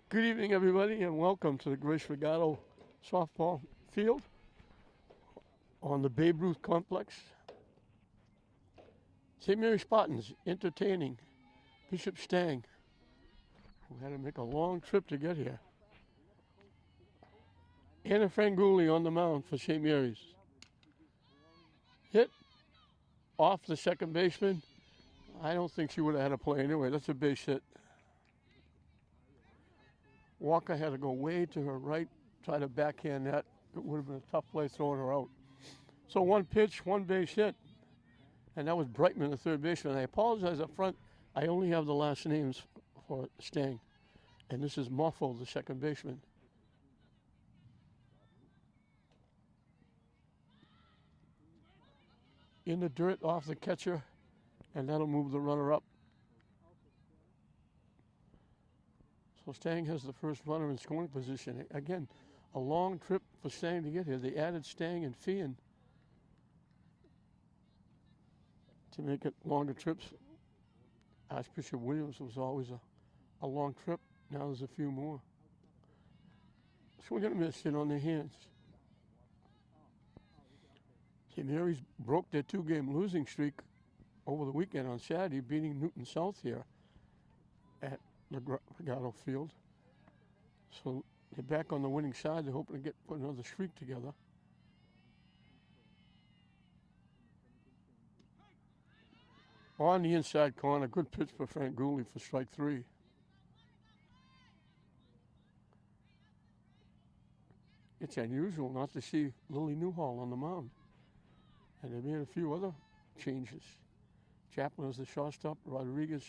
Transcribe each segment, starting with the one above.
Good evening, everybody, and welcome to the Grace Regato softball field on the Babe Ruth Complex. St. Mary Spartans entertaining Bishop Stang, who had to make a long trip to get here. Anna Franguli on the mound for St. Mary's. Hit off the second baseman. I don't think she would have had a play anyway. That's a base hit. Walker had to go way to her right, try to backhand that. It would have been a tough play throwing her out. So one pitch, one base hit. And that was Brightman, the third baseman. I apologize up front. I only have the last names for Stang. And this is Moffo, the second baseman. In the dirt off the catcher, and that'll move the runner up. So Stang has the first runner in scoring position. Again, a long trip for Stang to get here. They added Stang and Fian to make it longer trips. Archbishop Williams was always a long trip. Now there's a few more. So we're going to miss it on their hands. St. Mary's broke their two-game losing streak over the weekend on Saturday, beating Newton South here at the Regato Field. So they're back on the winning side. They're hoping to put another streak together. On the inside corner, good pitch for Frank Gooley for strike three. It's unusual not to see Lily Newhall on the mound. And they made a few other changes. Chaplin is the shortstop, Rodriguez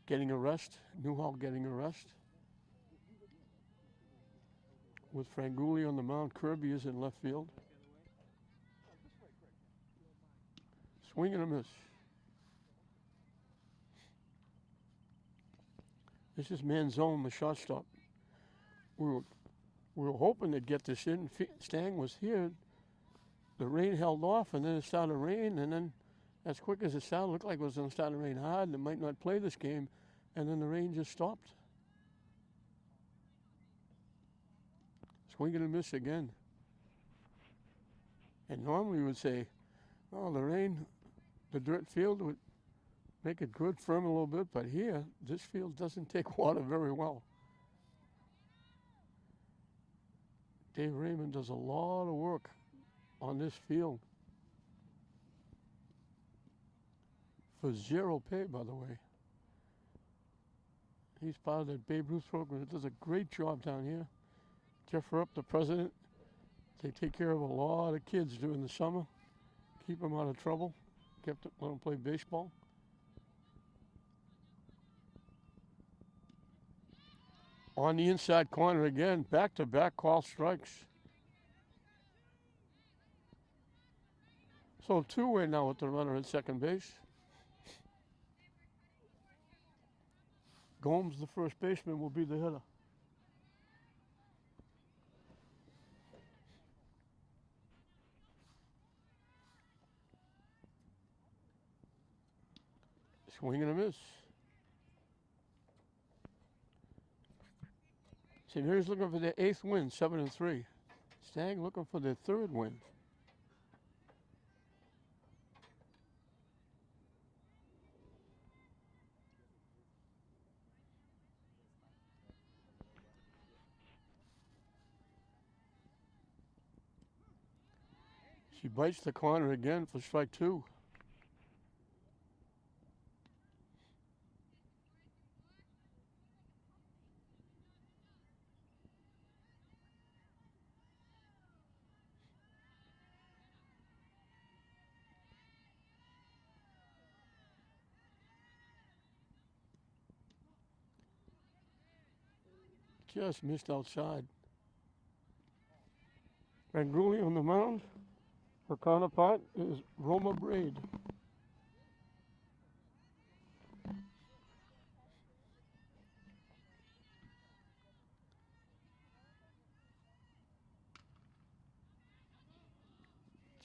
getting a rest, Newhall getting a rest. With Franguli on the mound, Kirby is in left field. Swing and a miss. This is Manzone, the shortstop. We were hoping to get this in. Stang was here. The rain held off, and then it started to rain, and then as quick as it started, it looked like it was going to start to rain hard, and it might not play this game, and then the rain just stopped. Swing and a miss again. And normally we would say, oh, the rain, the dirt field would make it good, firm a little bit, but here, this field doesn't take water very well. Dave Raymond does a lot of work on this field. For zero pay, by the way. He's part of the Babe Ruth program. It does a great job down here. Jeff Rupp, the president, they take care of a lot of kids during the summer, keep them out of trouble, let them play baseball. On the inside corner again, back-to-back call strikes. So two-way now with the runner at second base. Gomes, the first baseman, will be the hitter. Swing and a miss. St. Mary's looking for their eighth win, 7-3. Stang looking for their third win. She bites the corner again for strike two. Just missed outside. Franguli on the mound. Her counterpart is Roma Braid.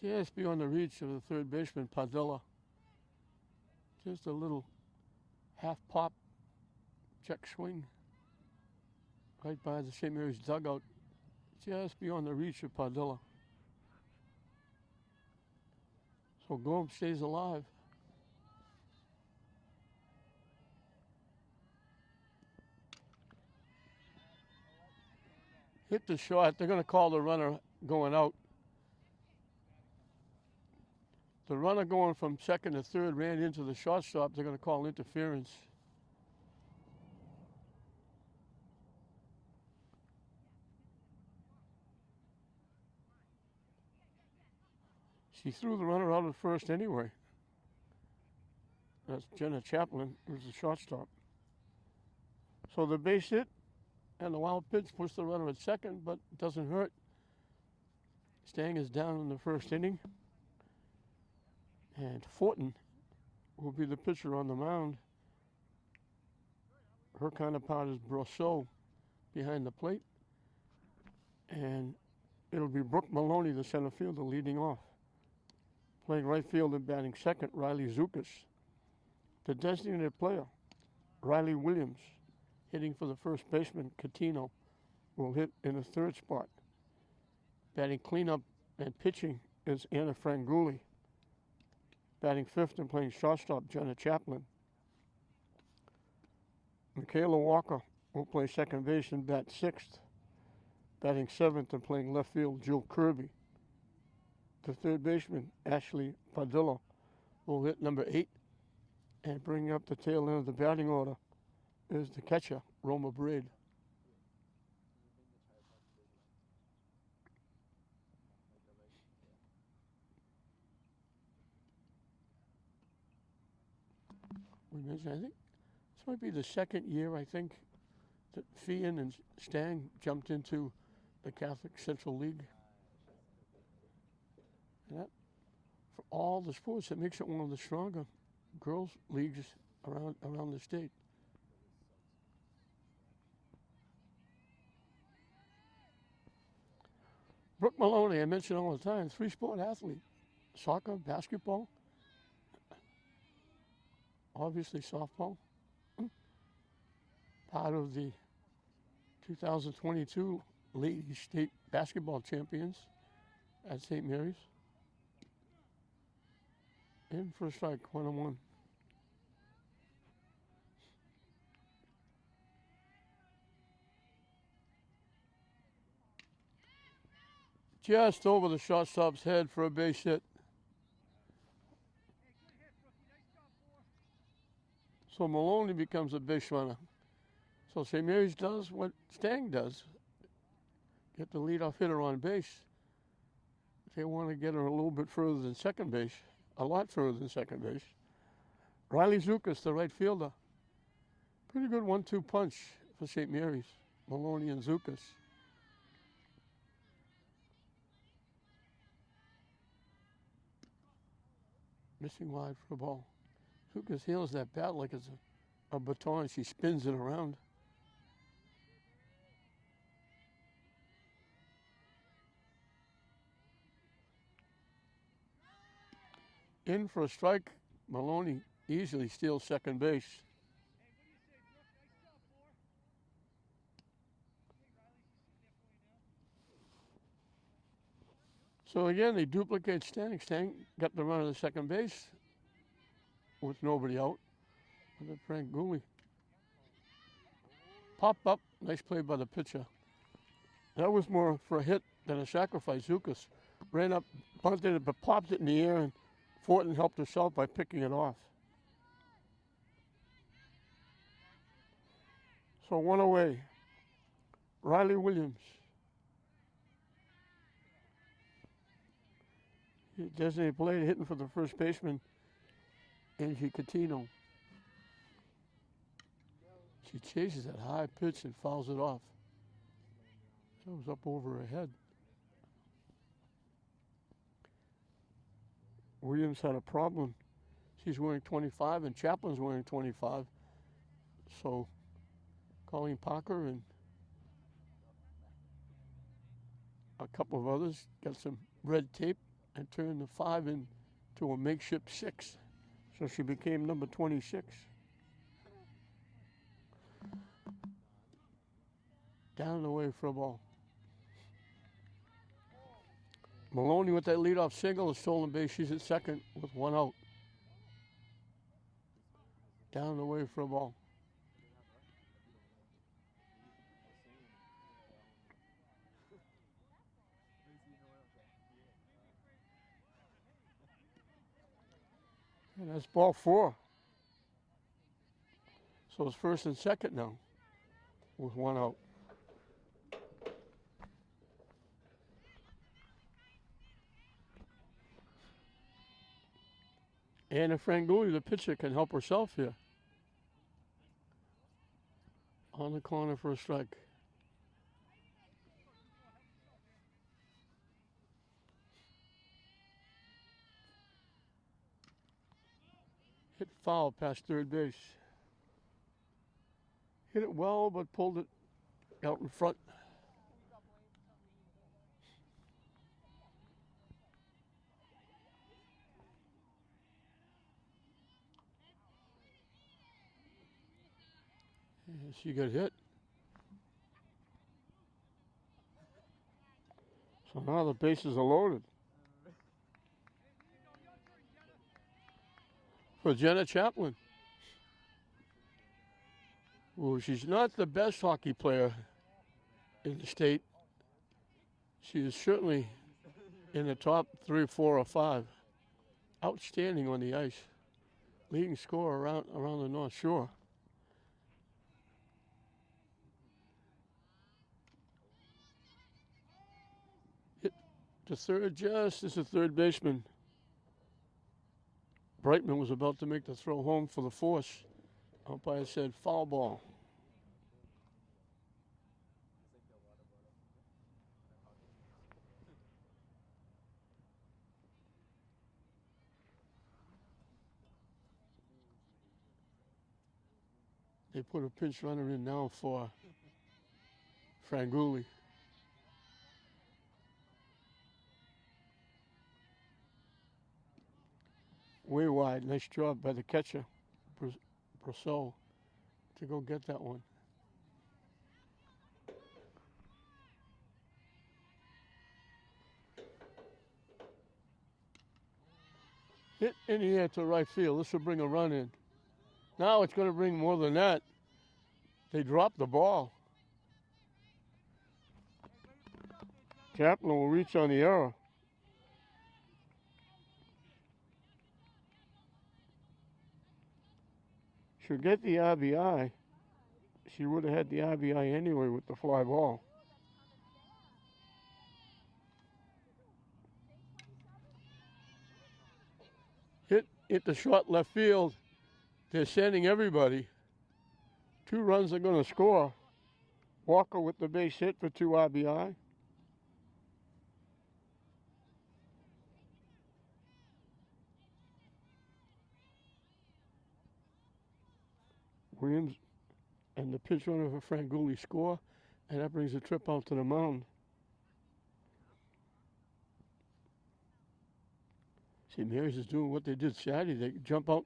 Just beyond the reach of the third baseman, Padilla. Just a little half pop check swing. right by the St. Mary's dugout, just beyond the reach of Padilla. So Gorham stays alive. Hit the shot. They're going to call the runner going out. The runner going from second to third ran into the shortstop. They're going to call interference. She threw the runner out at first anyway. That's Jenna Chaplin, who's the shortstop. So the base hit and the wild pitch puts the runner at second, but it doesn't hurt. Stang is down in the first inning. And Fortin will be the pitcher on the mound. Her counterpart is Brosseau behind the plate. And it'll be Brooke Maloney, the center fielder, leading off. Playing right field and batting second, Riley Zukas. The designated player, Riley Williams, hitting for the first baseman, Catino, will hit in the third spot. Batting cleanup and pitching is Anna Franguli. Batting fifth and playing shortstop, Jenna Chaplin. Michaela Walker will play second base and bat sixth. Batting seventh and playing left field, Jill Kirby. The third baseman, Ashley Padilla, will hit number 8. And bringing up the tail end of the batting order is the catcher, Roma Braid. We mentioned, I think this might be the second year, I think, that Fian and Stang jumped into the Catholic Central League. And that, for all the sports, it makes it one of the stronger girls' leagues around the state. Brooke Maloney, I mention all the time, 3-sport athlete. Soccer, basketball, obviously softball. Part of the 2022 Ladies State Basketball Champions at St. Mary's. In for a strike, 1-1. Just over the shortstop's head for a base hit. So Maloney becomes a base runner. So St. Mary's does what Stang does. Get the leadoff hitter on base. They want to get her a little bit further than second base. A lot further than second base. Riley Zukas, the right fielder. Pretty good 1-2 punch for St. Mary's. Maloney and Zukas. Missing wide for the ball. Zukas handles that bat like it's a baton. She spins it around. In for a strike. Maloney easily steals second base. So again, they duplicate Stang. Stang got the run of the second base with nobody out. And then Frank Gooley. Pop up. Nice play by the pitcher. That was more for a hit than a sacrifice. Zukas ran up, bunted it, but popped it in the air, and Fortin helped herself by picking it off. So one away. Riley Williams. Designated player hitting for the first baseman, Angie Catino. She chases that high pitch and fouls it off. That was up over her head. Williams had a problem. She's wearing 25 and Chaplin's wearing 25. So Colleen Parker and a couple of others got some red tape and turned the 5 into a makeshift 6. So she became number 26. Down and away for a ball. Maloney with that leadoff single, a stolen base. She's at second with one out. Down and away for a ball. And that's ball four. So it's first and second now with one out. Anna Franguli, the pitcher, can help herself here. On the corner for a strike. Hit foul past third base. Hit it well, but pulled it out in front. And she got hit. So now the bases are loaded. For Jenna Chaplin. Well, she's not the best hockey player in the state. She is certainly in the top 3, 4, or 5. Outstanding on the ice. Leading scorer around the North Shore. Hit to third just as the third baseman. Brightman was about to make the throw home for the force. Umpire said foul ball. They put a pinch runner in now for Franguli. Way wide. Nice job by the catcher, Brosseau, to go get that one. Hit in the air to right field. This will bring a run in. Now it's going to bring more than that. They dropped the ball. Chaplin will reach on the error. She'll get the RBI. She would have had the RBI anyway with the fly ball. Hit the short left field. They're sending everybody. 2 runs are going to score. Walker with the base hit for 2 RBI. Williams and the pitch runner for Franguli score, and that brings a trip out to the mound. St. Mary's is doing what they did Saturday. They jump out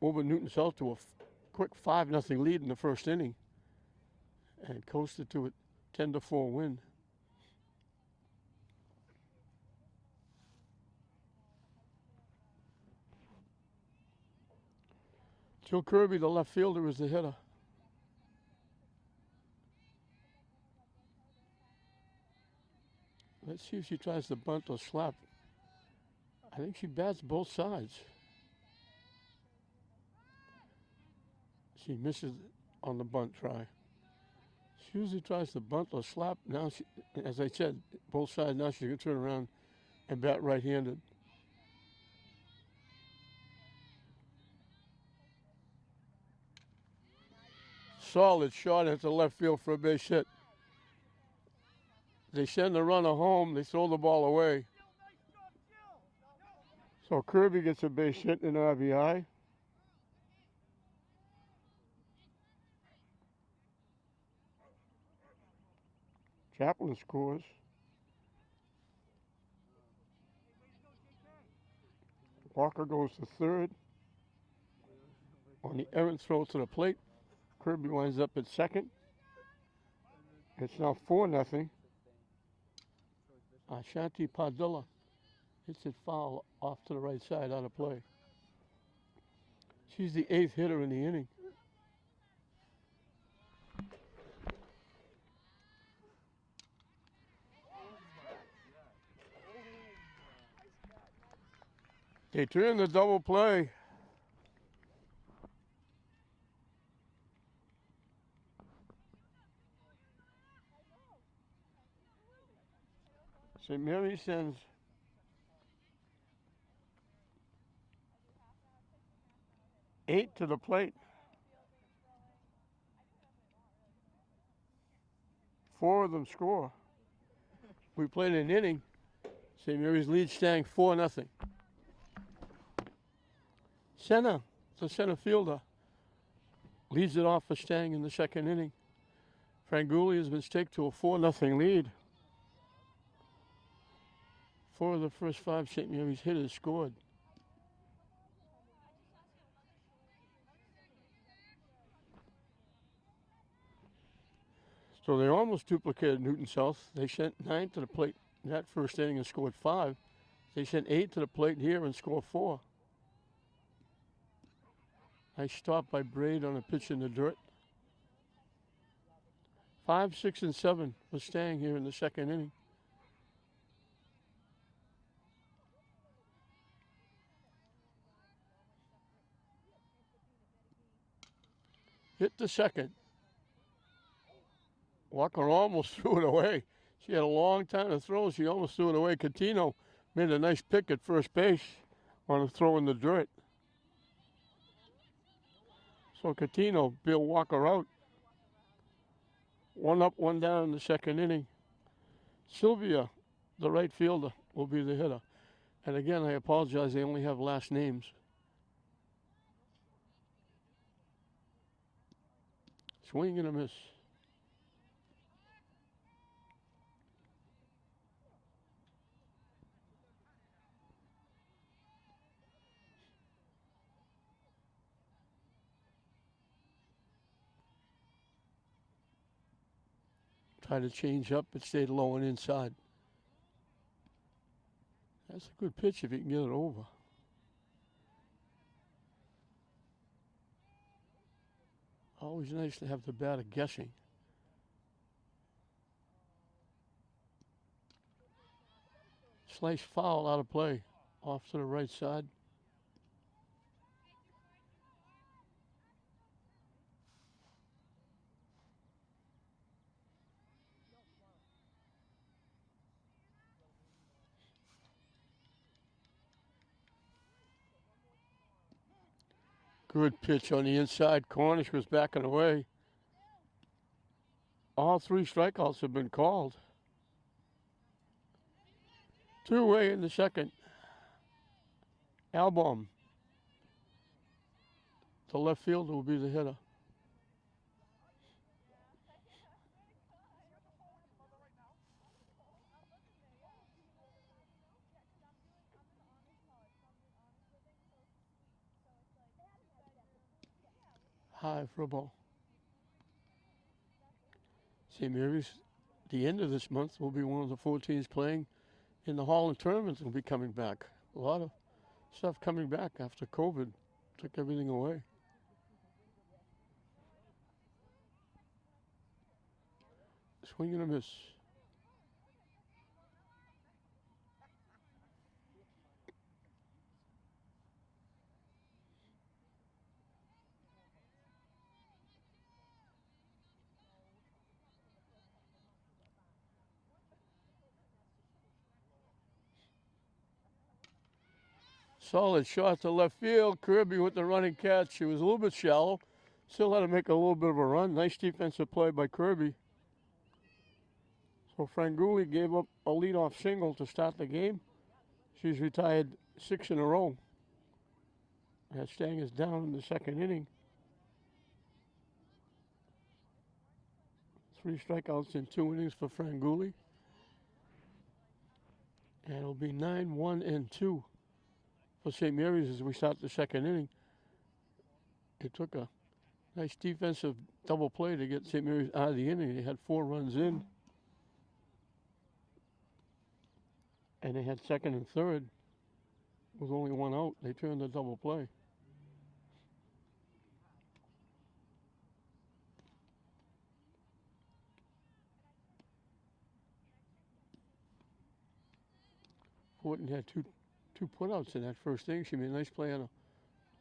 over Newton South to a quick 5-0 lead in the first inning and coasted to a 10-4 win. Joe Kirby, the left fielder, is the hitter. Let's see if she tries to bunt or slap. I think she bats both sides. She misses on the bunt try. She usually tries to bunt or slap. Now, she, as I said, both sides. Now she can turn around and bat right-handed. Solid shot into left field for a base hit. They send the runner home. They throw the ball away. So Kirby gets a base hit in RBI. Chaplin scores. Walker goes to third. On the errant throw to the plate, Kirby winds up at second. It's now 4-0. Ashanti Padilla hits it foul off to the right side out of play. She's the 8th hitter in the inning. They turn the double play. St. Mary sends eight to the plate. 4 of them score. We played an inning. St. Mary's leads Stang 4-0. Senna, the center fielder, leads it off for Stang in the second inning. Franguli has been staked to a 4-0 lead. 4 of the first 5 St. Mary's hitters scored. So they almost duplicated Newton South. They sent 9 to the plate in that first inning and scored 5. They sent 8 to the plate here and scored 4. Nice stop by Braid on a pitch in the dirt. 5, 6, and 7 was Stang here in the second inning. Hit the second. Walker almost threw it away. She had a long time to throw. She almost threw it away. Catino made a nice pick at first base on a throw in the dirt. So Catino, Bill Walker out. 1 up, 1 down in the second inning. Sylvia, the right fielder, will be the hitter. And again, I apologize, they only have last names. Swing and a miss. Tried to change up, it stayed low and inside. That's a good pitch if you can get it over. Always nice to have the batter guessing. Slice foul out of play, off to the right side. Good pitch on the inside. Cornish was backing away. All 3 strikeouts have been called. 2 away in the second. Albom, the left fielder, will be the hitter. High for a ball. St. Mary's, the end of this month, will be one of the 4 teams playing in the Holland tournament. Will be coming back. A lot of stuff coming back after COVID took everything away. Swing and a miss. Solid shot to left field. Kirby with the running catch. She was a little bit shallow. Still had to make a little bit of a run. Nice defensive play by Kirby. So Franguli gave up a leadoff single to start the game. She's retired 6 in a row. That Stang is down in the second inning. 3 strikeouts in 2 innings for Franguli. And it'll be 9-1 and 2 for St. Mary's as we start the second inning. It took a Nice defensive double play to get St. Mary's out of the inning. They had 4 runs in, and they had second and third with only 1 out. They turned the double play. Fortin had two putouts in that first inning. She made a nice play on a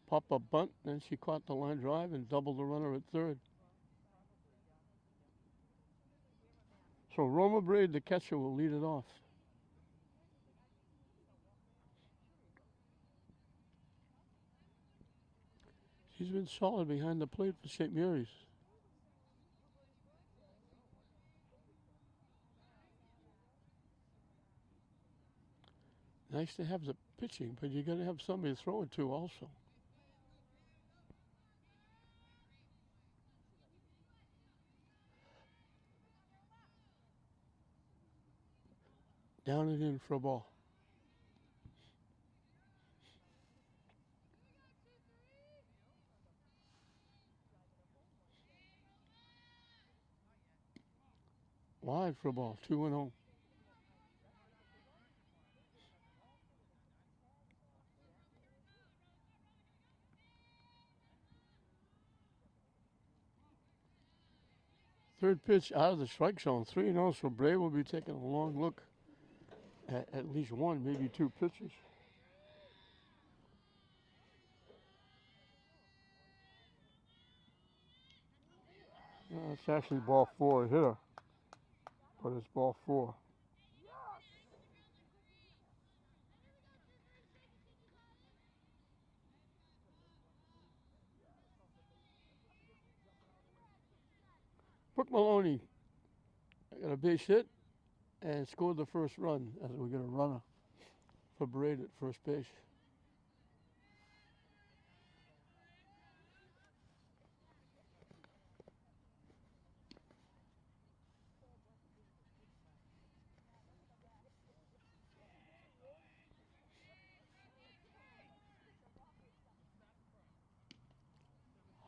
pop-up bunt, then she caught the line drive and doubled the runner at third. So Roma Braid, the catcher, will lead it off. She's been solid behind the plate for St. Mary's. Nice to have the pitching, but you got to have somebody to throw it to also. Down and in for a ball. Wide for a ball, 2-0. Third pitch out of the strike zone, 3-0, so Bray will be taking a long look at least one, maybe 2 pitches. It's actually ball 4 hitter, but it's ball 4. Brooke Maloney got a base hit and scored the first run as we get a runner for Braid at first base.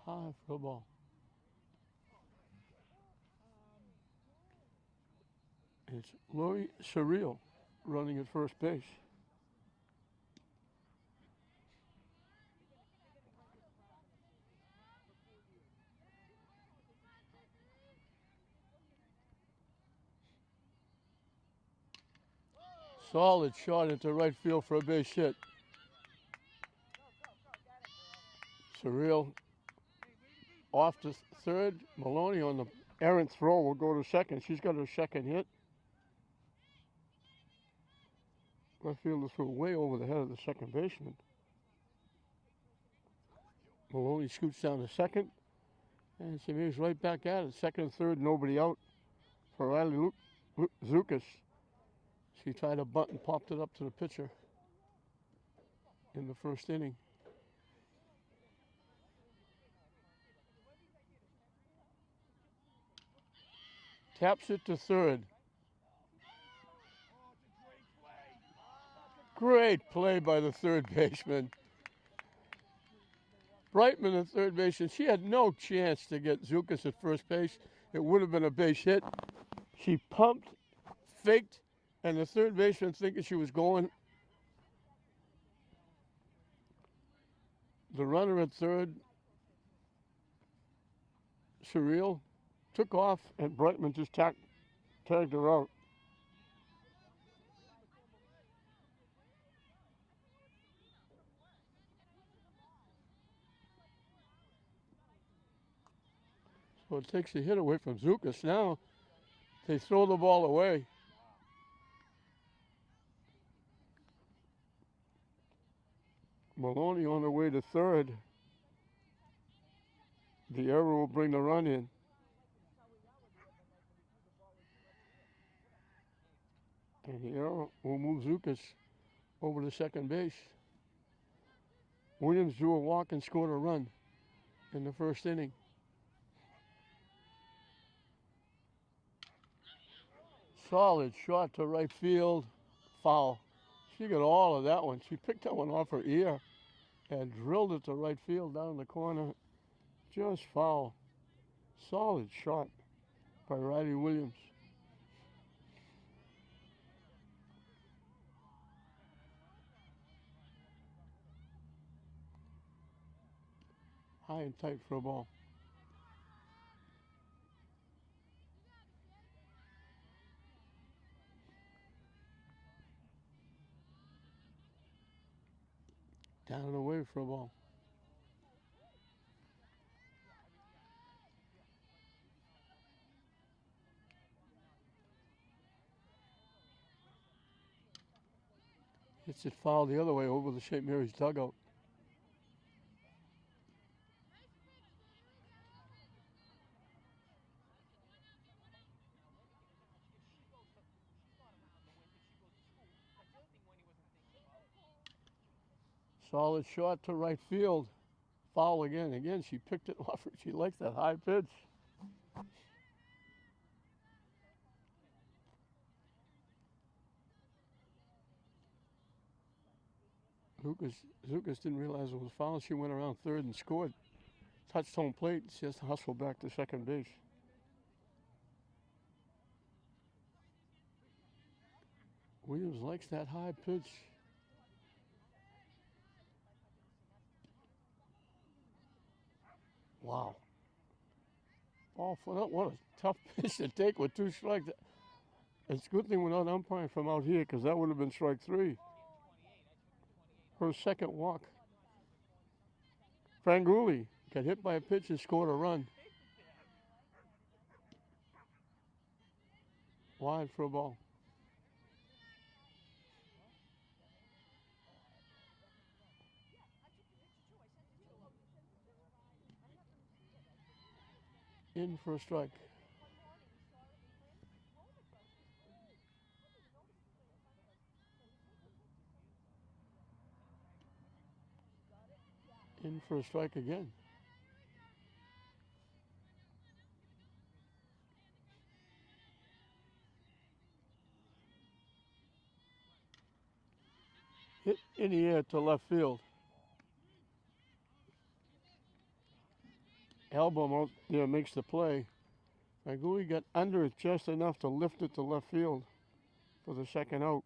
High for a ball. It's Lori Surreal running at first base. Solid shot into right field for a base hit. Surreal off to third. Maloney on the errant throw will go to second. She's got her second hit. Left fielder threw way over the head of the second baseman. Maloney scoots down to second, and she moves right back at it. Second and third, nobody out for Riley Zukas. She tried a bunt and popped it up to the pitcher in the first inning. Taps it to third. Great play by the third baseman. Brightman, the third baseman, she had no chance to get Zukas at first base. It would have been a base hit. She pumped, faked, and the third baseman, thinking she was going. The runner at third, Surreal, took off, and Brightman just tagged her out. So it takes the hit away from Zukas. Now they throw the ball away. Maloney on her way to third. The error will bring the run in. And the error will move Zukas over to second base. Williams drew a walk and scored a run in the first inning. Solid shot to right field, foul. She got all of that one. She picked that one off her ear and drilled it to right field down in the corner. Just foul. Solid shot by Riley Williams. High and tight for a ball. Down and away for a ball. Hits it foul the other way over the St. Mary's dugout. Solid shot to right field. Foul again. Again, she picked it off. She likes that high pitch. Zukas didn't realize it was foul. She went around third and scored. Touched home plate. She has to hustle back to second base. Williams likes that high pitch. Wow. Ball for that. What a tough pitch to take with 2 strikes. It's a good thing we're not umpiring from out here because that would have been strike 3. Her second walk. Franguli got hit by a pitch and scored a run. Wide for a ball. In for a strike. In for a strike again. Hit in the air to left field. Album out there makes the play. Franguli got under it just enough to lift it to left field for the second out.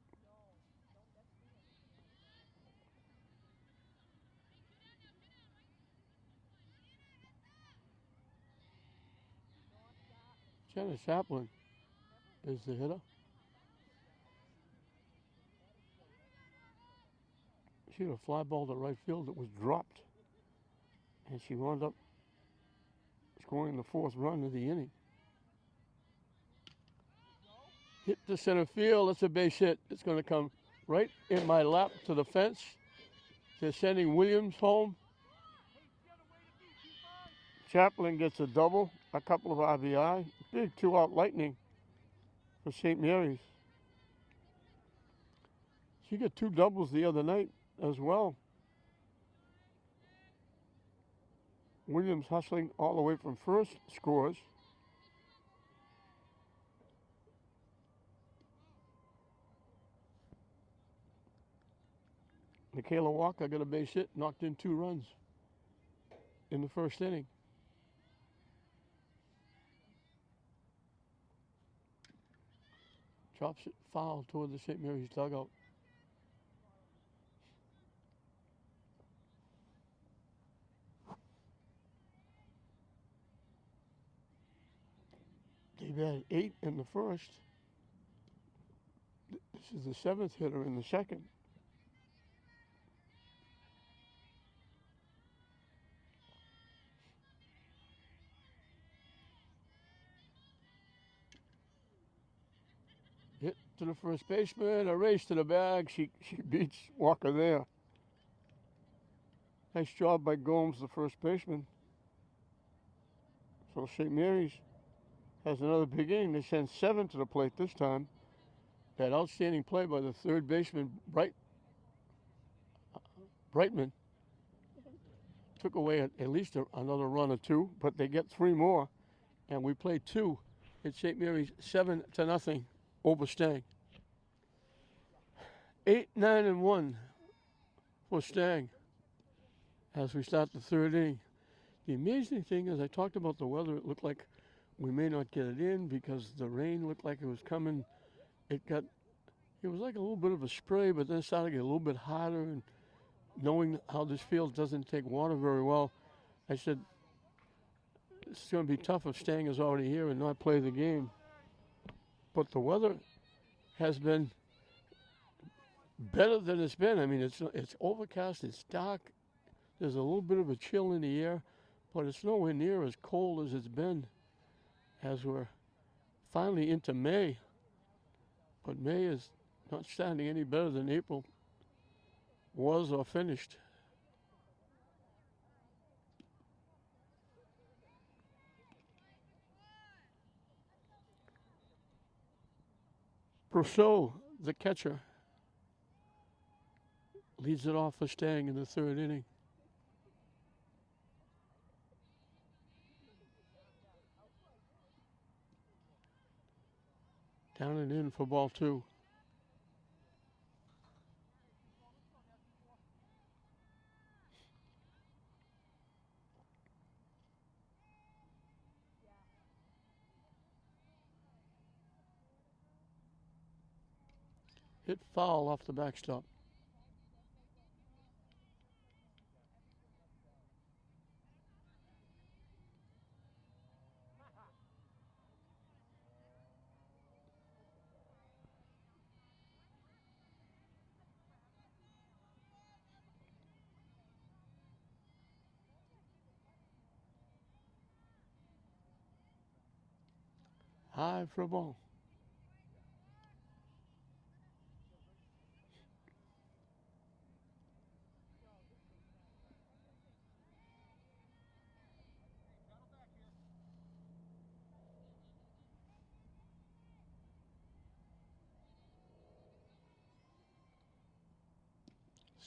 Jenna Chaplin is the hitter. She had a fly ball to right field that was dropped. And she wound up scoring the 4th run of the inning. Hit to center field. That's a base hit. It's going to come right in my lap to the fence. They're sending Williams home. Chaplin gets a double, a couple of RBI. Big 2-out lightning for St. Mary's. She got 2 doubles the other night as well. Williams hustling all the way from first scores. Michaela Walker got a base hit, knocked in 2 runs in the first inning. Chops it foul toward the St. Mary's dugout. They've had 8 in the first. This is the 7th hitter in the second. Hit to the first baseman, a race to the bag. She beats Walker there. Nice job by Gomes, the first baseman. So St. Mary's has another big inning. They send 7 to the plate this time. That outstanding play by the third baseman, Brightman, took away at least another run or 2, but they get 3 more, and we play 2 at St. Mary's 7-0 over Stang. 8-9-1 for Stang as we start the 3rd inning. The amazing thing is, I talked about the weather. It looked like we may not get it in because the rain looked like it was coming. It was like a little bit of a spray, but then it started to get a little bit hotter. And knowing how this field doesn't take water very well, I said, it's going to be tough if Stang is already here and not play the game. But the weather has been better than it's been. I mean, it's overcast, it's dark, there's a little bit of a chill in the air, but it's nowhere near as cold as it's been as we're finally into May. But May is not standing any better than April was or finished. Brousseau, the catcher, leads it off for Stang in the third inning. Down and in for ball two. Hit foul off the backstop. High for a ball.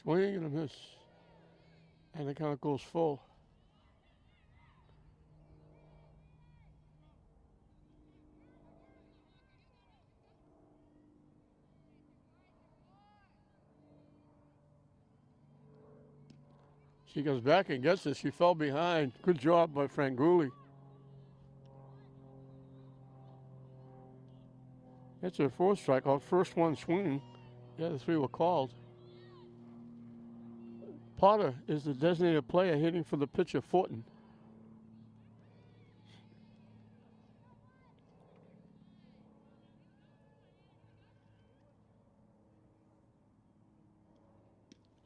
Swing and a miss. And the count goes full. She goes back and gets it. She fell behind. Good job by Franguli. That's her fourth strikeout. First one swinging. The other three were called. Potter is the designated player hitting for the pitcher, Fortin.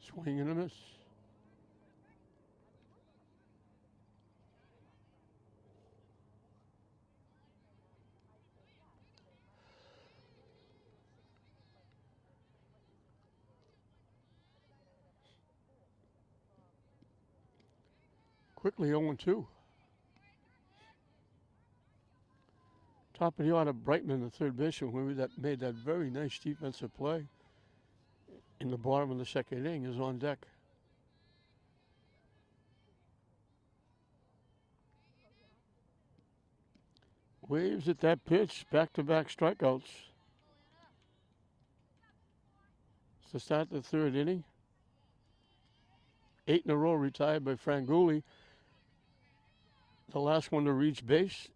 Swing and a miss. Quickly 0-2. Top of the order, Brightman, the third baseman, who made that very nice defensive play in the bottom of the second inning, is on deck. Waves at that pitch, back-to-back strikeouts. It's the start of the third inning. 8 in a row retired by Franguli. The last one to reach base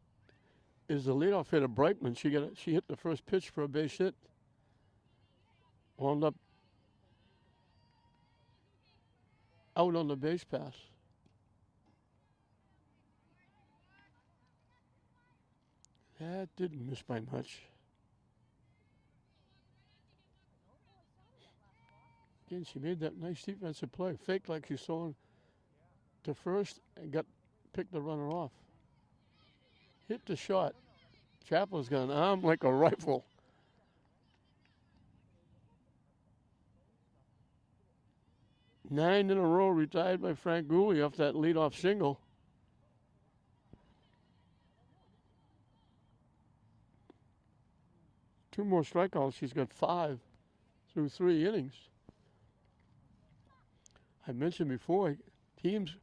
is the leadoff hitter, Brightman. She hit the first pitch for a base hit. Wound up out on the base pass. That didn't miss by much. Again, she made that nice defensive play. Faked like she saw to first and picked the runner off. Hit the shot. Chaplin's got an arm like a rifle. Nine in a row retired by Franguli off that leadoff single. Two more strikeouts. She's got 5 through 3 innings. I mentioned before, teams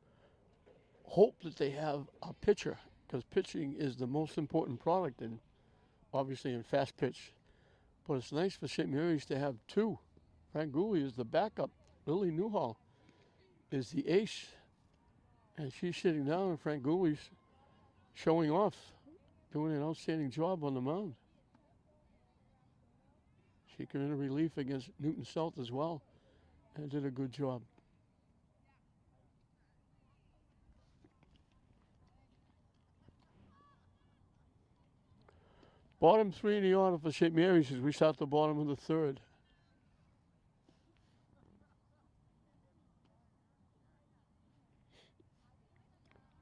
hope that they have a pitcher because pitching is the most important product, and obviously in fast pitch. But it's nice for St. Mary's to have 2. Franguli is the backup. Lily Newhall is the ace And she's sitting down, and Frank Gooley's showing off, doing an outstanding job on the mound. She came in relief against Newton South as well and did a good job. Bottom three in the order for St. Mary's as we start the bottom of the third.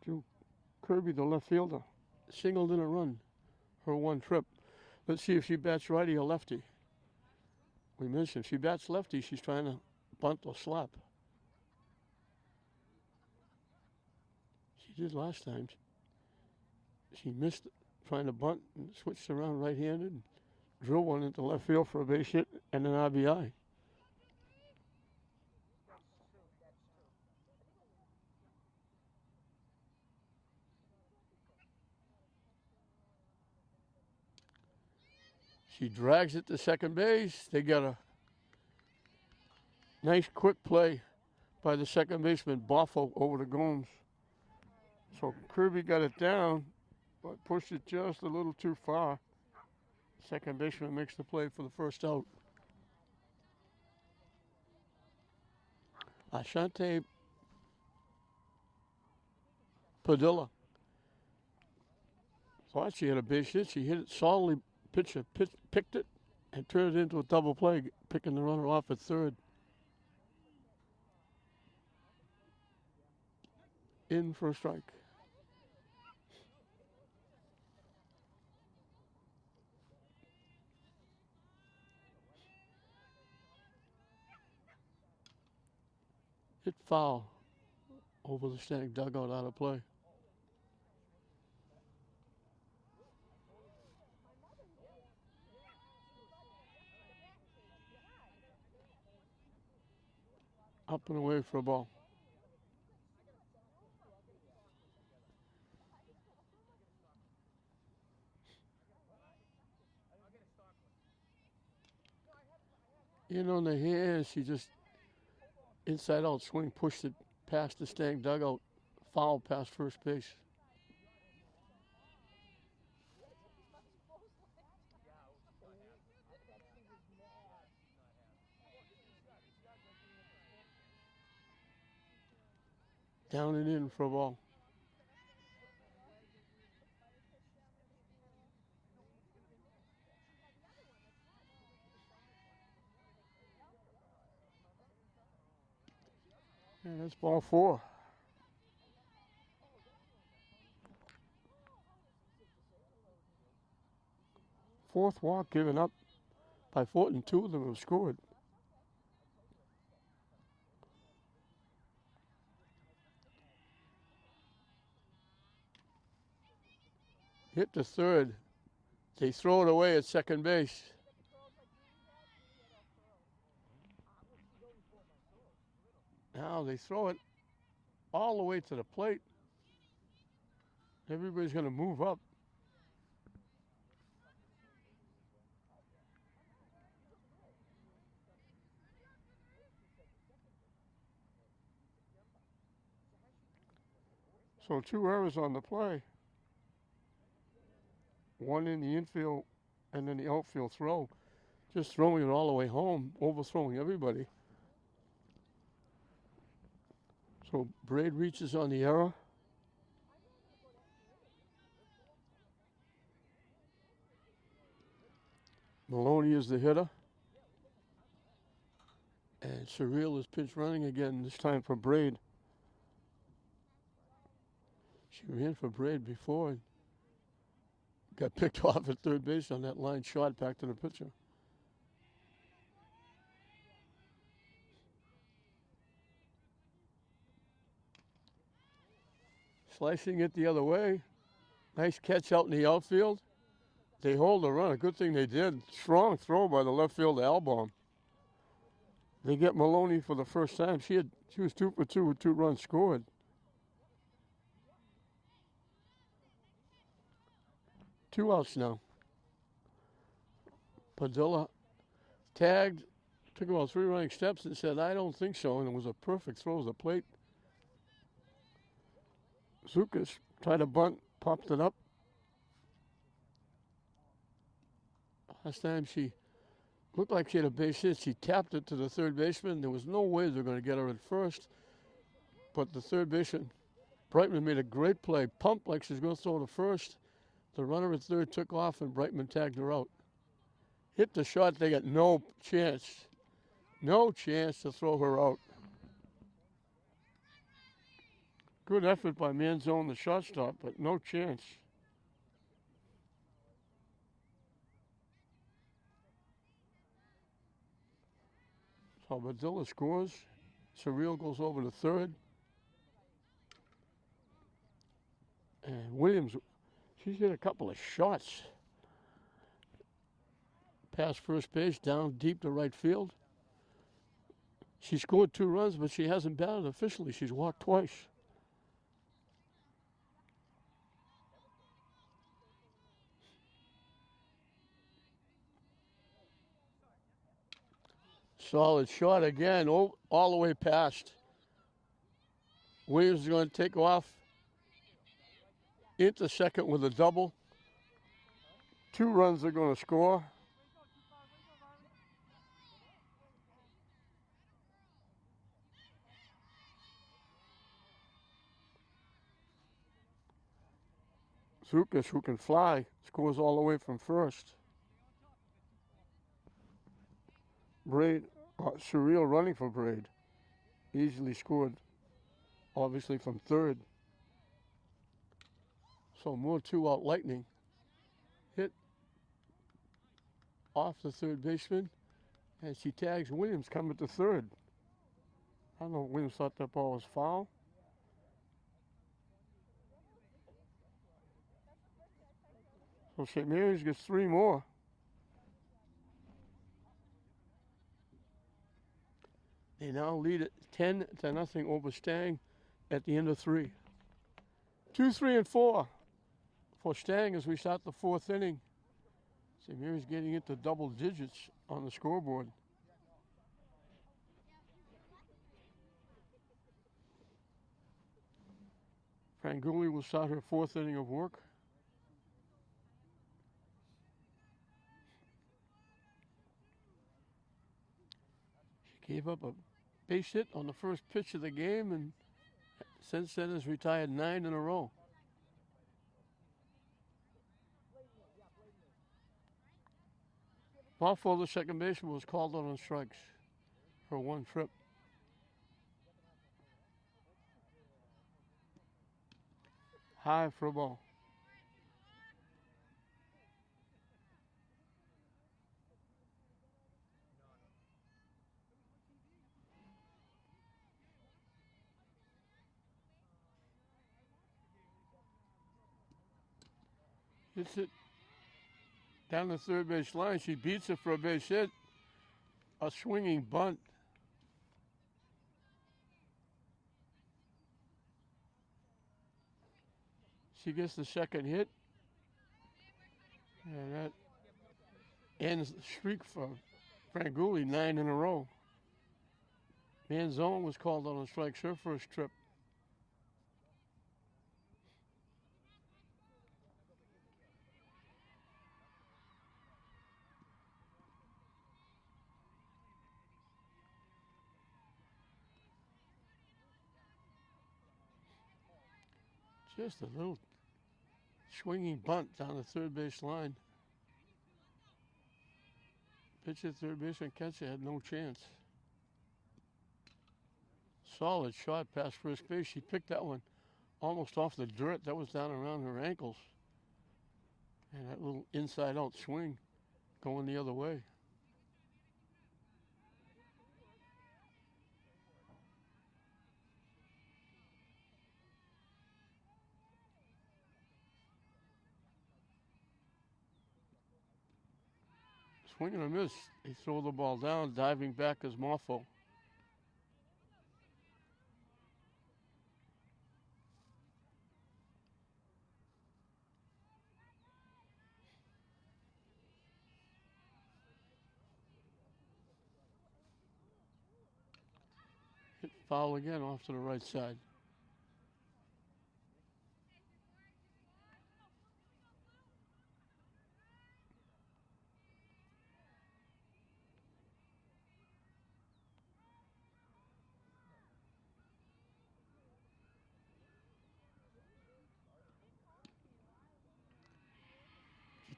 Joe Kirby, the left fielder, singled in a run, her one trip. Let's see if she bats righty or lefty. We mentioned if she bats lefty, she's trying to bunt or slap. She did last time. She missed trying to bunt and switched around right-handed and drilled one into left field for a base hit and an RBI. She drags it to second base. They got a nice quick play by the second baseman, Boffo, over to Gomes. So Kirby got it down, but pushed it just a little too far. Second baseman makes the play for the first out. Ashante Padilla thought she had a base hit. She hit it solidly, picked it, and turned it into a double play, picking the runner off at third. In for a strike. Hit foul over the Stang dugout, out of play. Up and away for a ball. In on the hands, she just inside out swing, pushed it past the Stang dugout, foul past first base. Down and in for a ball. And that's ball four. Fourth walk given up by Fort, and two of them have scored. Hit to third. They throw it away at second base. Now they throw it all the way to the plate. Everybody's going to move up. So two errors on the play. One in the infield and then the outfield throw. Just throwing it all the way home, overthrowing everybody. So Braid reaches on the error. Maloney is the hitter. And Surreal is pinch running again, this time for Braid. She ran for Braid before and got picked off at third base on that line shot back to the pitcher. Slicing it the other way. Nice catch out in the outfield. They hold the run. A good thing they did. Strong throw by the left fielder, Albaum. They get Maloney for the first time. She was 2 for 2 with 2 runs scored. Two outs now. Padilla tagged, took about 3 running steps and said, I don't think so. And it was a perfect throw to the plate. Zukas tried to bunt, popped it up. Last time she looked like she had a base hit. She tapped it to the third baseman. There was no way they were going to get her at first. But the third baseman, Brightman, made a great play. Pumped like she was going to throw to first. The runner at third took off, and Brightman tagged her out. Hit the shot. They got no chance. No chance to throw her out. Good effort by Manzone, the shortstop, but no chance. So Badilla scores. Surreal goes over to third. And Williams, she's hit a couple of shots. Past first base, down deep to right field. She scored 2 runs, but she hasn't batted officially. She's walked twice. Solid shot again, all the way past. Williams is going to take off into second with a double. 2 runs they're going to score. Zukas, who can fly, scores all the way from first. Braid, Surreal running for Braid. Easily scored, obviously, from third. So more 2-out lightning. Hit off the third baseman, and she tags Williams coming to third. I don't know if Williams thought that ball was foul. So St. Mary's gets 3 more. They now lead it 10-0 over Stang at the end of 3. 2, 3, and 4 for Stang as we start the 4th inning. St. Mary's getting into double digits on the scoreboard. Franguli will start her 4th inning of work. She gave up a base hit on the first pitch of the game, and since then has retired 9 in a row. Buffalo, the second baseman, was called out on strikes for 1 trip. High for a ball. Hits it down the third base line. She beats it for a base hit. A swinging bunt. She gets the second hit. And that ends the streak for Franguli, 9 in a row. Manzone was called out on strikes her first trip. Just a little swinging bunt down the third base line. Pitcher, third baseman, catcher had no chance. Solid shot past first base. She picked that one almost off the dirt. That was down around her ankles. And that little inside out swing going the other way. Swing and a miss. They throw the ball down. Diving back is Morpho. Hit foul again off to the right side.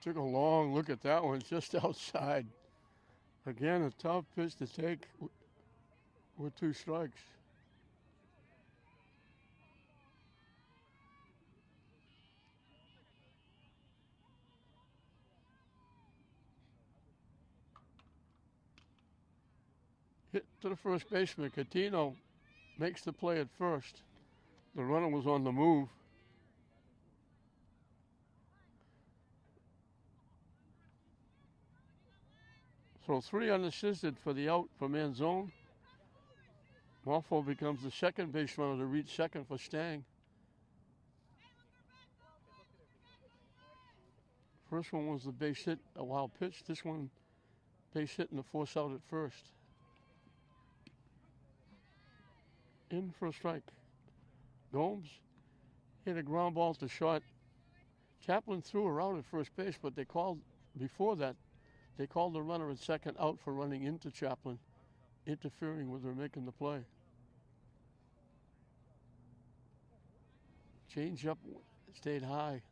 Took a long look at that one, just outside. Again, a tough pitch to take with 2 strikes. Hit to the first baseman. Catino makes the play at first. The runner was on the move. So 3 unassisted for the out for Manzone. Morpho becomes the second base runner to reach second for Stang. First one was the base hit, a wild pitch. This one, base hit and the force out at first. In for a strike. Gomes hit a ground ball to short. Chaplin threw her out at first base, but they called, before that, they called the runner at second out for running into Chaplin, interfering with her making the play. Change up, stayed high.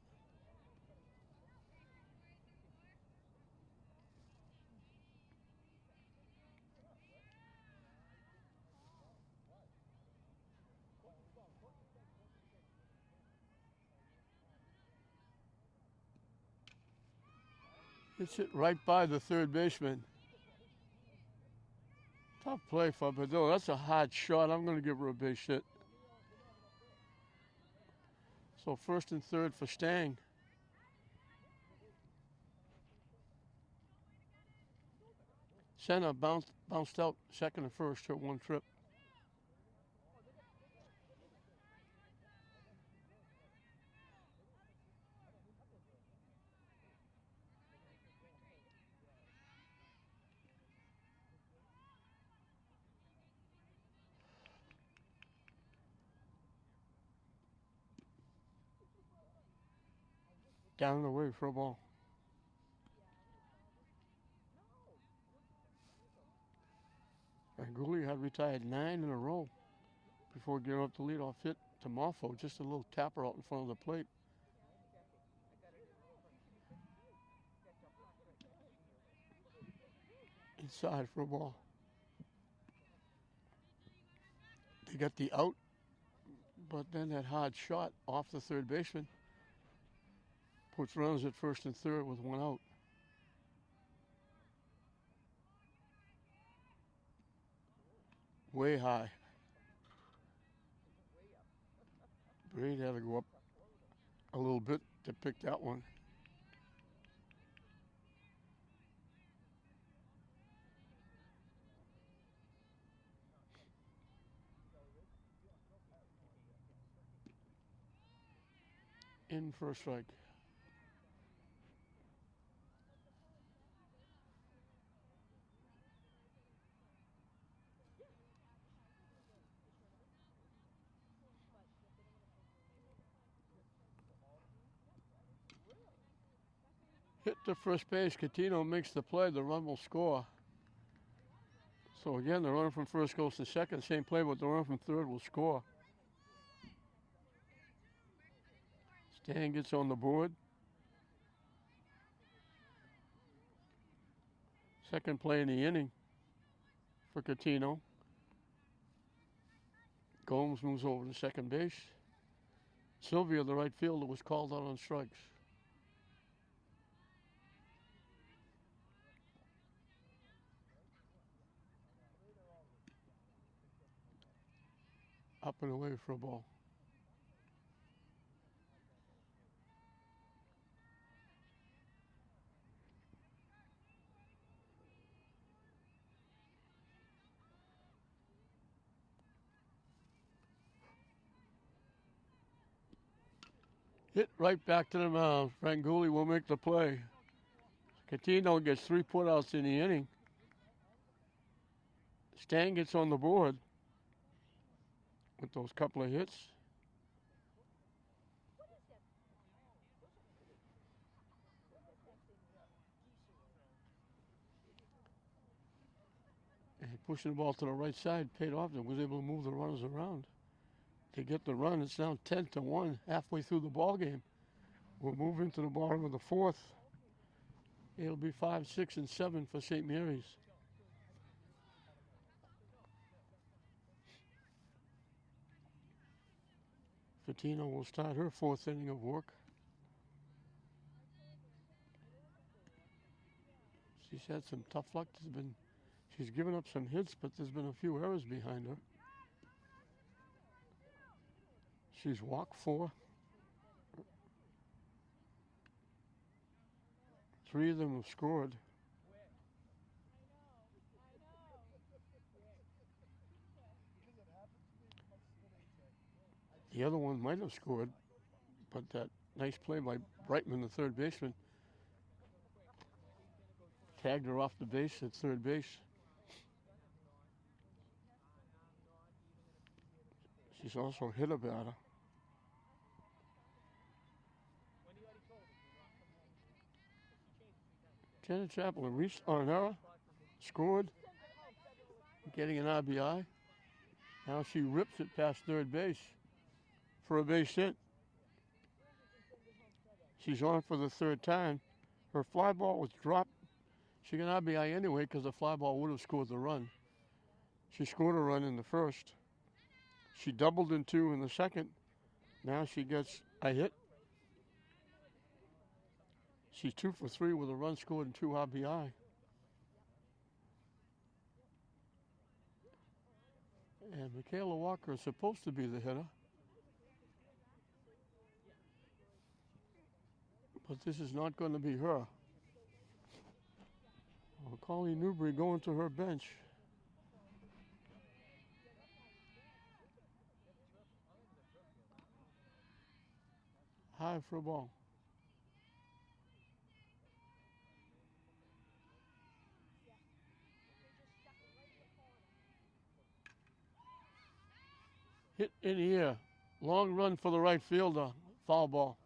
Hits it right by the third baseman. Tough play for Badillo. That's a hard shot. I'm going to give her a base hit. So first and third for Stang. Center bounced out second and first, hit 1 trip. Down and away for a ball. Gulli had retired 9 in a row before giving up the leadoff hit to Morpho. Just a little tapper out in front of the plate. Inside for a ball. They got the out, but then that hard shot off the third baseman puts runners at first and third with 1 out. Way high. Braid had to go up a little bit to pick that one. In for a strike. Hit to first base. Catino makes the play. The run will score. So again, the runner from first goes to second. Same play, but the runner from third will score. Stang gets on the board. Second play in the inning for Catino. Gomes moves over to second base. Sylvia, the right fielder, was called out on strikes. Up and away for a ball. Hit right back to the mound. Franguli will make the play. Catino gets 3 putouts in the inning. Stang gets on the board with those couple of hits. And pushing the ball to the right side paid off and was able to move the runners around. To get the run, it's now 10-1 halfway through the ball game. We're moving to the bottom of the 4th. It'll be 5, 6, and 7 for St. Mary's. Fatina will start her 4th inning of work. She's had some tough luck. She's given up some hits, but there's been a few errors behind her. She's walked 4. 3 of them have scored. The other one might have scored, but that nice play by Brightman, the third baseman, tagged her off the base at third base. She's also hit a batter. Janet Chaplin reached on an error, scored, getting an RBI. Now she rips it past third base for a base hit. She's on for the 3rd time. Her fly ball was dropped. She got an RBI anyway because the fly ball would have scored the run. She scored a run in the 1st. She doubled in 2 in the 2nd. Now she gets a hit. She's 2 for 3 with a run scored and 2 RBI. And Michaela Walker is supposed to be the hitter. But this is not going to be her. Colleen Newbury going to her bench. High for a ball. Hit in the air. Long run for the right fielder. Foul ball.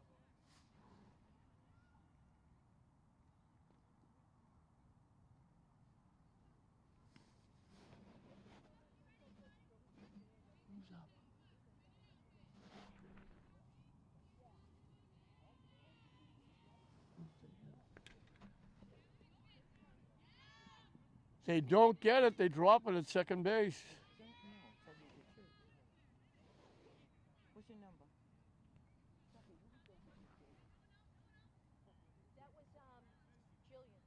They don't get it. They drop it at second base. What's your number? That was Jillian.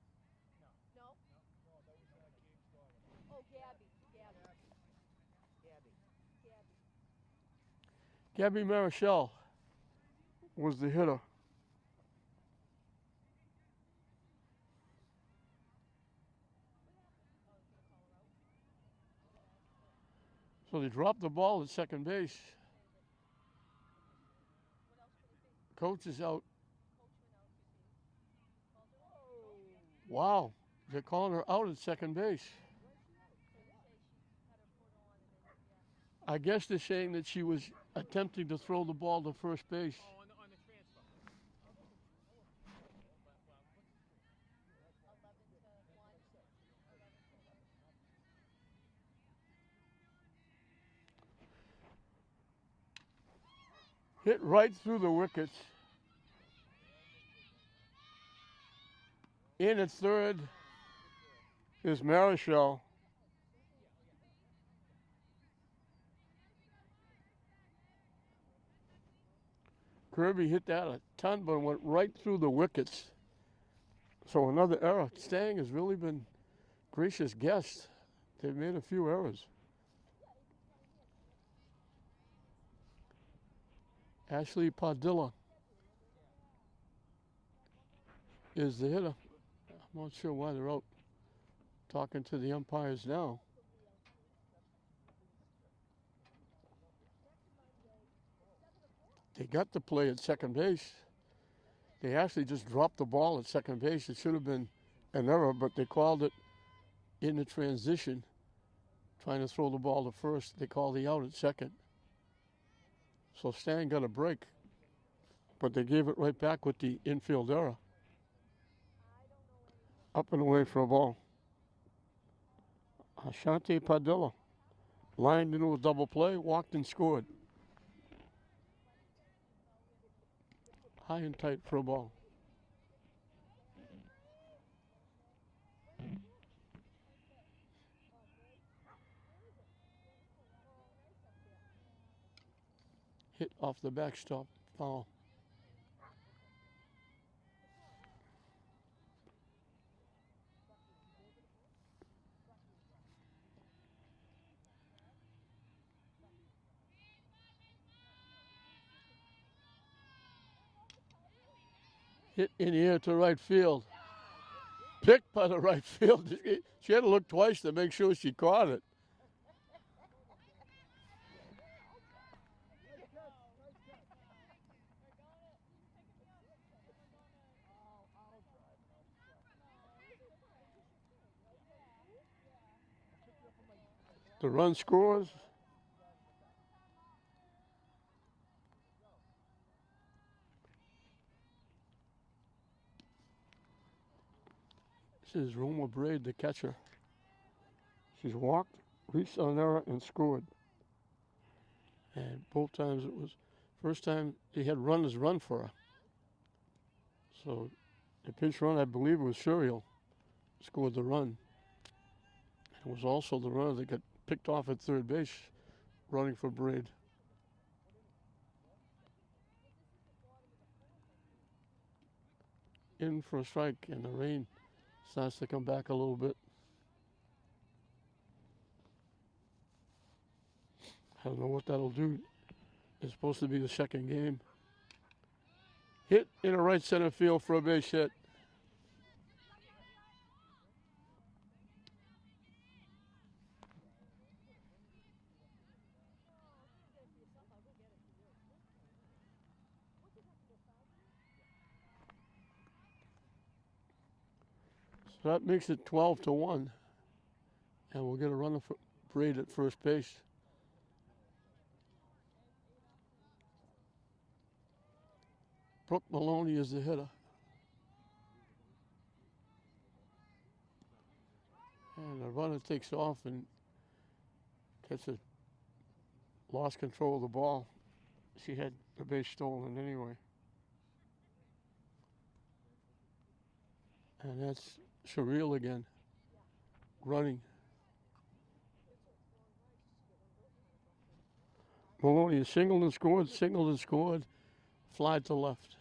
No. No, that was Gabe's daughter. Oh, Gabby. Gabby Marichal was the hitter. So they dropped the ball at second base. Coach is out. Wow, they're calling her out at second base. I guess they're saying that she was attempting to throw the ball to first base. Hit right through the wickets. In at third is Marichal. Kirby hit that a ton, but went right through the wickets. So another error. Stang has really been gracious guest. They've made a few errors. Ashley Padilla is the hitter. I'm not sure why they're out talking to the umpires now. They got the play at second base. They actually just dropped the ball at second base. It should have been an error, but they called it in the transition, trying to throw the ball to first. They called the out at second. So Stang got a break, but they gave it right back with the infield error. Up and away for a ball. Ashante Padilla lined into a double play, walked and scored. High and tight for a ball. Hit off the backstop. Foul. Hit in the air to right field. Picked by the right field. She had to look twice to make sure she caught it. The run scores. This is Roma Braid, the catcher. She's walked, reached on error, and scored. And both times it was, first time he had runners run for her. So the pinch run, I believe, was Shuriel, scored the run. It was also the runner that got picked off at third base, running for Braid. In for a strike, and the rain starts to come back a little bit. I don't know what that'll do. It's supposed to be the second game. Hit in a right center field for a base hit. So that makes it 12-1. And we'll get a runner for Braid at first base. Brooke Maloney is the hitter. And the runner takes off and lost control of the ball. She had the base stolen anyway. And that's Surreal again, running. Maloney is singled and scored, fly to left.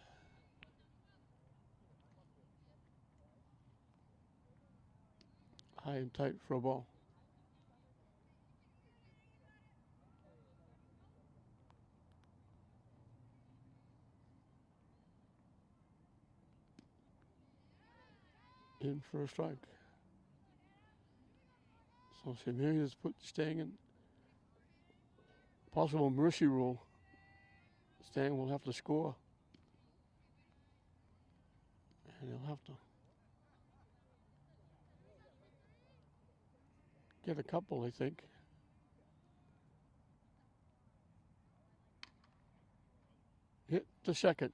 High and tight for a ball. In for a strike. So Samiri has put Stang in. Possible mercy rule. Stang will have to score. And he'll have to get a couple, I think. Hit the second.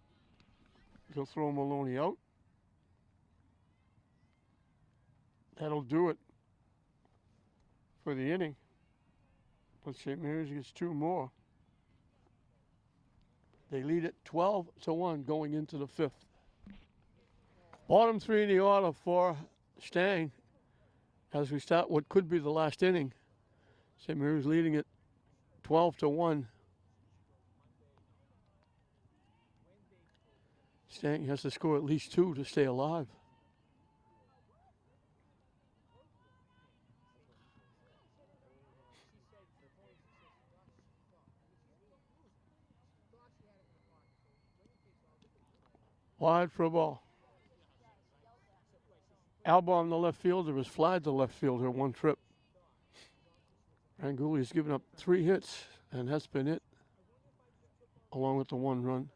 He'll throw Maloney out. That'll do it for the inning. But St. Mary's gets two more. They lead it 12-1 going into the fifth. Bottom three in the order for Stang as we start what could be the last inning. St. Mary's leading it 12-1. Stang has to score at least two to stay alive. Wide for a ball. Albom, the left fielder, was flied to left fielder one trip. Rangouli has given up 3 hits, and that's been it, along with the 1 run.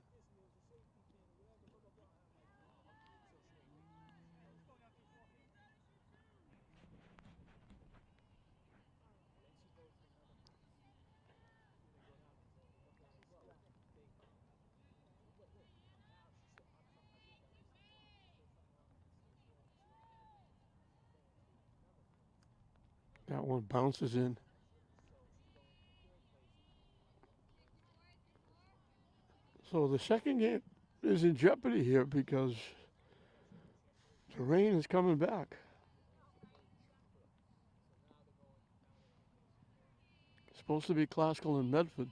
That one bounces in. So the second game is in jeopardy here because the rain is coming back. It's supposed to be Classical in Medford.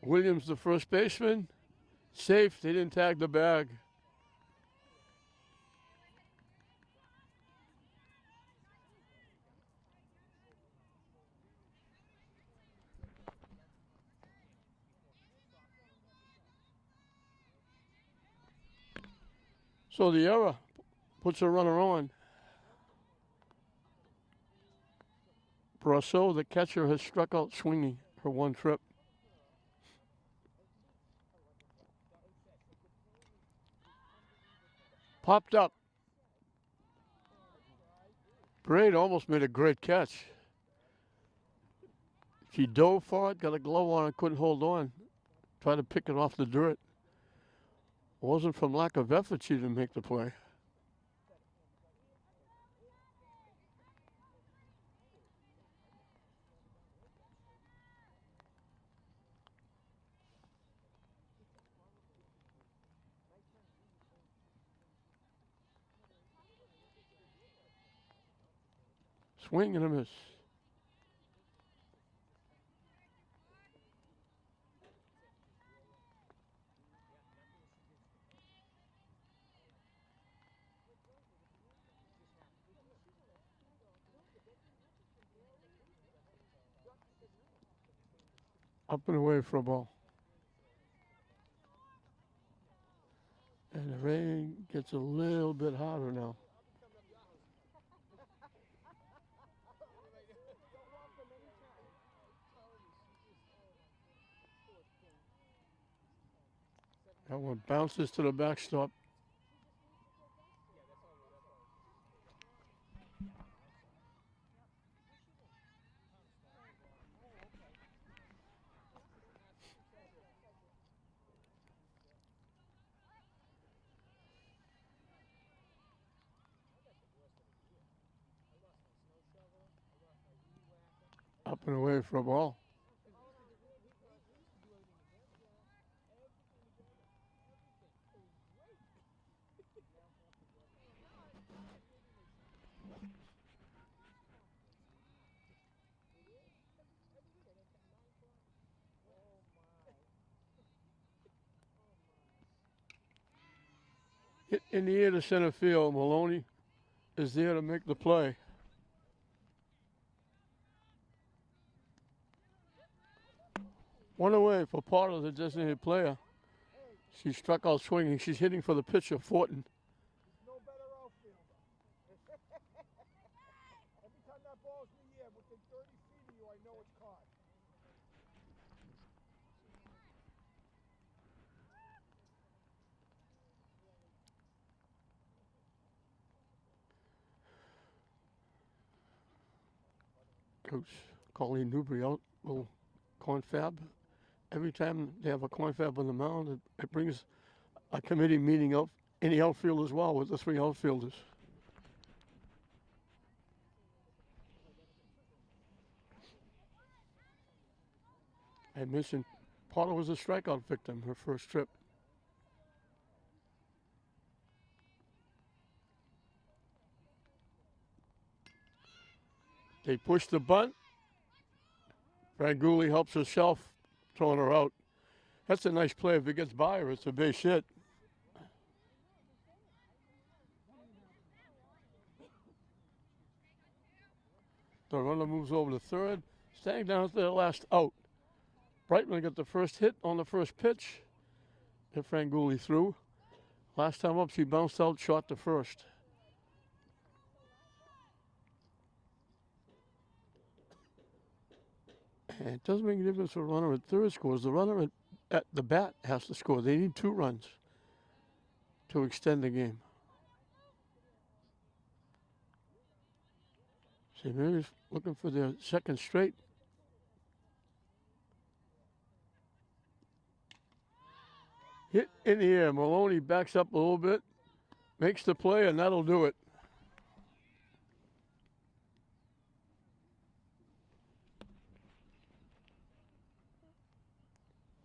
Williams, the first baseman, safe. They didn't tag the bag. So the error puts a runner on. Brosseau, the catcher, has struck out swinging for one trip. Popped up. Braid almost made a great catch. She dove for it, got a glove on it, couldn't hold on. Tried to pick it off the dirt. It wasn't from lack of effort she didn't make the play. Swing and a miss. Up and away for a ball. And the rain gets a little bit harder now. That one bounces to the backstop. Up and away for a ball. Hit in the air to center field. Maloney is there to make the play. One away for part of the designated player. She struck out swinging. She's hitting for the pitcher, Fortin. No better outfielder. Every time that ball's in the air, within 30 feet of you, I know it's caught. Coach Colleen Newbury out will confab. Every time they have a confab on the mound, it brings a committee meeting up in the outfield as well with the three outfielders. I mentioned Potter was a strikeout victim her first trip. They push the bunt. Franguli helps herself, throwing her out. That's a nice play. If it gets by her, it's a base hit. The runner moves over to third. Stang down to the last out. Brightman got the first hit on the first pitch that Franguli threw. Last time up, she bounced out, shot to first. And it doesn't make a difference if a runner at third scores. The runner at the bat has to score. They need 2 runs to extend the game. St. Mary's looking for their second straight. Hit in the air. Maloney backs up a little bit, makes the play, and that'll do it.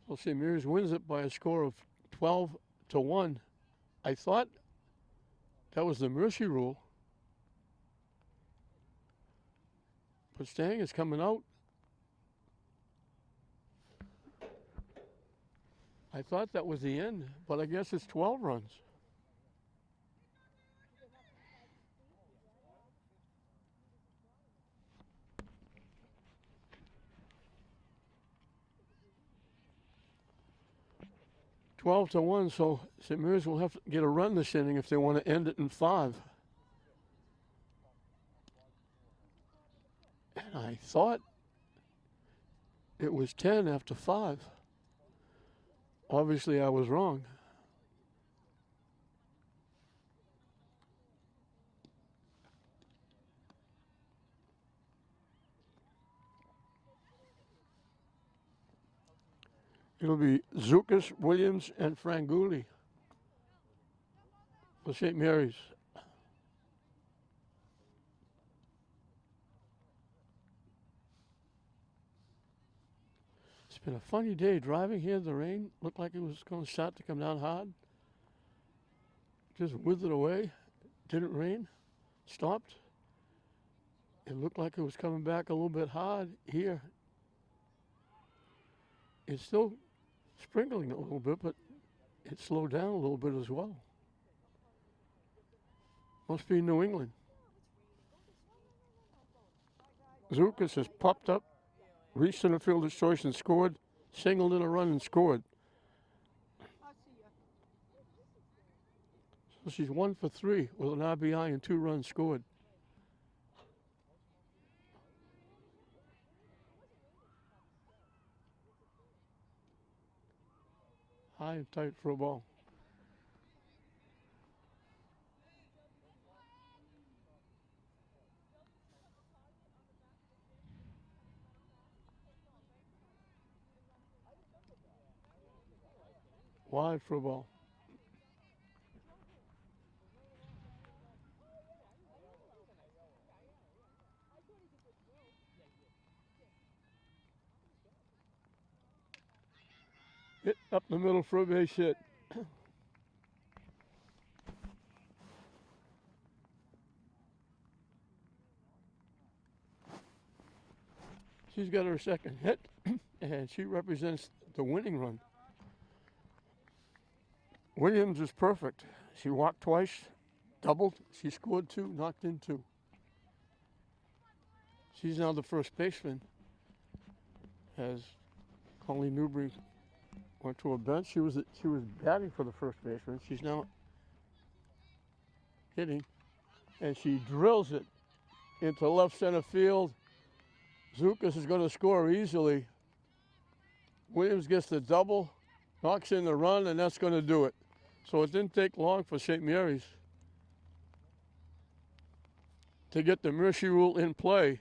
So St. Mary's wins it by a score of 12-1. I thought that was the mercy rule. But Stang is coming out. I thought that was the end, but I guess it's 12 runs. Twelve to 1, so St. Mary's will have to get a run this inning if they want to end it in 5. And I thought it was 10 after 5. Obviously, I was wrong. It'll be Zukas, Williams, and Franguli for St. Mary's. It's been a funny day driving here. The rain looked like it was going to start to come down hard. Just withered away. Didn't rain. Stopped. It looked like it was coming back a little bit hard here. It's still sprinkling a little bit, but it slowed down a little bit as well. Must be New England. Zukas has popped up, reached center fielder's choice and scored, singled in a run and scored. So she's 1 for 3 with an RBI and 2 runs scored. High and tight for a ball. Wide for a ball. Hit up the middle for a base hit. She's got her second hit, and she represents the winning run. Williams is perfect. She walked twice, doubled, she scored 2, knocked in 2. She's now the first baseman as Colleen Newbury went to a bench. She was batting for the first baseman. She's now hitting, and she drills it into left center field. Zukas is going to score easily. Williams gets the double, knocks in the run, and that's going to do it. So it didn't take long for St. Mary's to get the mercy rule in play.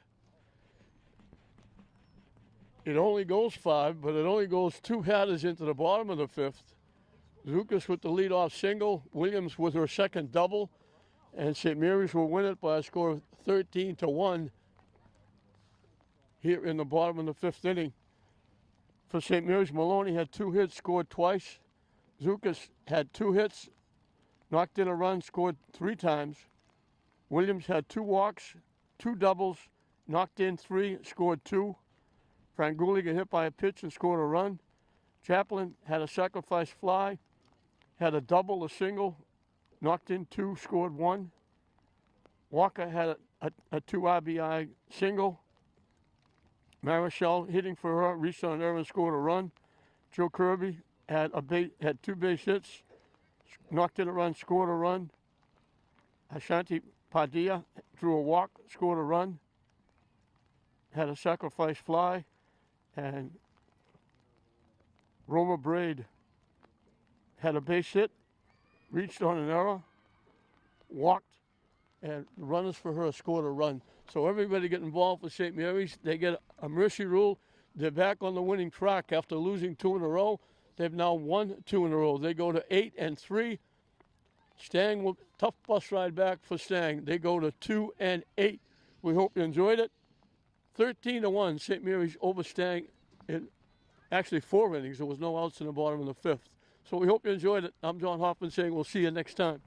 It only goes 5, but it only goes 2 batters into the bottom of the 5th. Zukas with the leadoff single, Williams with her second double, and St. Mary's will win it by a score of 13 to 1 here in the bottom of the 5th inning. For St. Mary's, Maloney had 2 hits, scored twice. Zukas had 2 hits, knocked in a run, scored 3 times. Williams had 2 walks, 2 doubles, knocked in 3, scored 2. Franguli got hit by a pitch and scored a run. Chaplin had a sacrifice fly, had a double, a single, knocked in 2, scored 1. Walker had a 2 RBI single. Marichal hitting for her, reached on an error and scored a run. Joe Kirby had 2 base hits, knocked in a run, scored a run. Ashanti Padilla drew a walk, scored a run. Had a sacrifice fly. And Roma Braid had a base hit, reached on an error, walked, and runners for her scored a run. So everybody get involved with St. Mary's. They get a mercy rule. They're back on the winning track after losing 2 in a row. They've now won 2 in a row. They go to 8 and 3. Stang will tough bus ride back for Stang. They go to 2 and 8. We hope you enjoyed it. 13 to 1, St. Mary's over Stang in actually 4 innings. There was no outs in the bottom of the 5th. So we hope you enjoyed it. I'm John Hoffman saying we'll see you next time.